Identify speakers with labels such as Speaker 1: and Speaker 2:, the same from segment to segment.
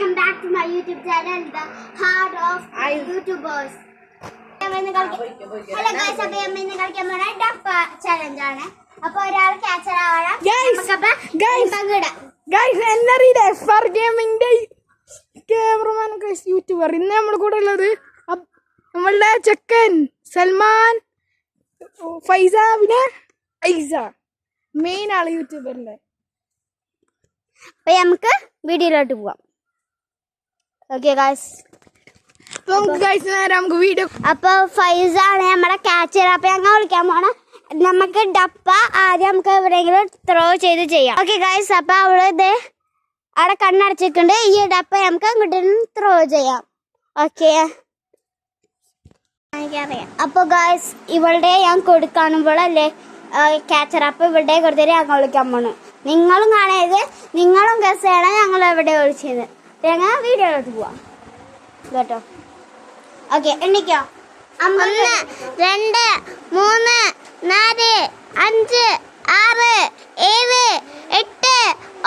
Speaker 1: welcome back to my YouTube channel, The Heart of YouTubers. Hello guys, അപ്പോൾ ഇന്ന് കളിക്കാൻ പോകുന്ന ഡപ്പ ചലഞ്ച് ആണ്. അപ്പോൾ ഒരാൾ ക്യാച്ചർ ആവണം.
Speaker 2: ഗൈസ് എന്നറിയില്ലേ ഫർ ഗെയിമിന്റെ ക്യാമറമാൻ യൂട്യൂബർ ഇന്ന് നമ്മുടെ കൂടെ ഉള്ളത് നമ്മളുടെ ചെക്കൻ സൽമാൻ ഫൈസ പിന്നെ ഐസ മെയിൻ ആള് യൂട്യൂബറിന്റെ.
Speaker 1: അപ്പൊ നമുക്ക് വീഡിയോയിലോട്ട് പോവാം. ഓക്കെ ഗൈസ്,
Speaker 2: നമുക്ക് വീഡിയോ.
Speaker 1: അപ്പൊ ഫൈസ ആണ് നമ്മുടെ ക്യാച്ചർ. അപ്പൊ ഞങ്ങൾ വിളിക്കാൻ പോണം. നമുക്ക് ഡപ്പ ആദ്യം നമുക്ക് എവിടെയെങ്കിലും ത്രോ ചെയ്ത് ചെയ്യാം. ഓക്കെ ഗൈസ്, അപ്പൊ അവള് ഇത് അവിടെ കണ്ണടച്ചിട്ടുണ്ട്. ഈ ഡപ്പ നമുക്ക് അങ്ങോട്ട് ത്രോ ചെയ്യാം. ഓക്കെ, എനിക്കറിയാം. അപ്പൊ ഗൈസ് ഇവളുടെ ഞാൻ കൊടുക്കാണുമ്പോഴല്ലേ ക്യാച്ചർ. അപ്പൊ ഇവിടെ കൊടുത്തിട്ട് ഞങ്ങൾ വിളിക്കാൻ പോണു. നിങ്ങളും കാണരുത്, നിങ്ങളും ഗസ് ചെയ്യണം ഞങ്ങൾ എവിടെ വിളിച്ചത്. ഞങ്ങൾ വീഡിയോയിലോട്ട് പോവാം കേട്ടോ. ഓക്കെ, എണ്ണിക്കോ. 1 2 3 4 5 6 7 8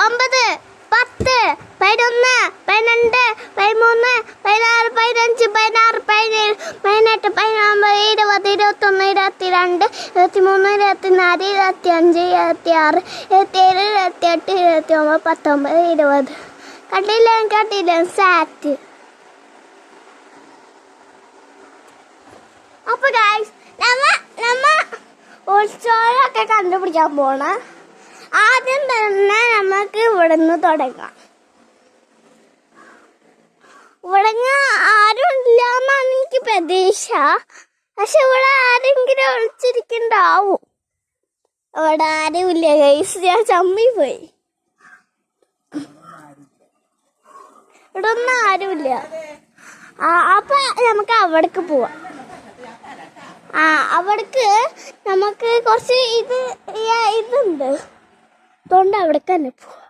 Speaker 1: 9 10 11 12 13 14 15 16 17 18 19 20 21 22 23 24 25 26 27 28 29 19 20 കട്ടില്ല സാറ്റ്. അപ്പൊ ഗൈസ് നമ്മ ഉത്സവമൊക്കെ കണ്ടുപിടിക്കാൻ പോണ. ആദ്യം തന്നെ നമുക്ക് ഇവിടുന്ന് തുടങ്ങാം. ഇവിടെ ആരും ഇല്ലാന്നാണ് എനിക്ക് പ്രതീക്ഷ. പക്ഷെ ഇവിടെ ആരെങ്കിലും ഒളിച്ചിരിക്കണ്ടാവും. ഇവിടെ ആരും ഇല്ല ഗൈസ്, ഞാൻ ചമ്മി പോയി. ഇവിടെ ഒന്നും ആരുമില്ല. അപ്പൊ നമുക്ക് അവിടേക്ക് പോവാം. അവിടേക്ക് നമുക്ക് കുറച്ച് ഇതുണ്ട്, അതുകൊണ്ട് അവിടേക്ക് തന്നെ പോവാം.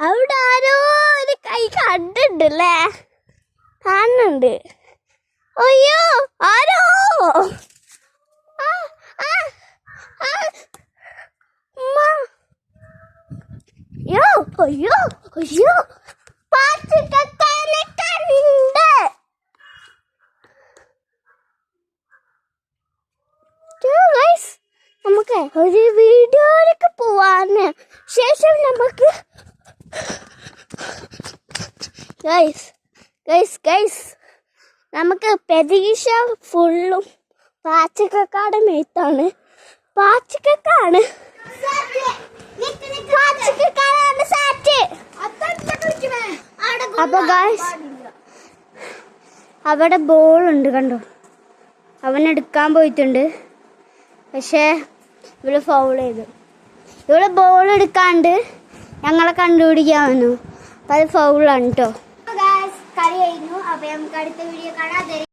Speaker 1: അവിടെ ആരോ ഒരു കൈ കണ്ടിട്ടുണ്ടല്ലേ, കാണുന്നുണ്ട്. അയ്യോ ആരോ അയ്യോ അയ്യോ പാച്ചക്കാരനെ കണ്ട്. നമുക്ക് ഒരു വീഡിയോയിലേക്ക് പോവാന് ശേഷം നമുക്ക് നമുക്ക് പ്രതീക്ഷ ഫുള്ളും പാച്ചക്കാട് മേത്താണ്. പാച്ചക്കാണ് സാറ്റ്. അപ്പൊ ഗൈസ് അവിടെ ബോളുണ്ട് കണ്ടോ, അവനെടുക്കാൻ പോയിട്ടുണ്ട്. പക്ഷേ ഇവള് ഫൗൾ ചെയ്തു. ഇവള് ബോൾ എടുക്കാണ്ട് ഞങ്ങളെ കണ്ടുപിടിക്കാൻ വന്നു. അപ്പം അത് ഫൗളാണ് കേട്ടോ. കളി കഴിഞ്ഞു. അപ്പം നമുക്ക് അടുത്ത വീഡിയോ കാണാം.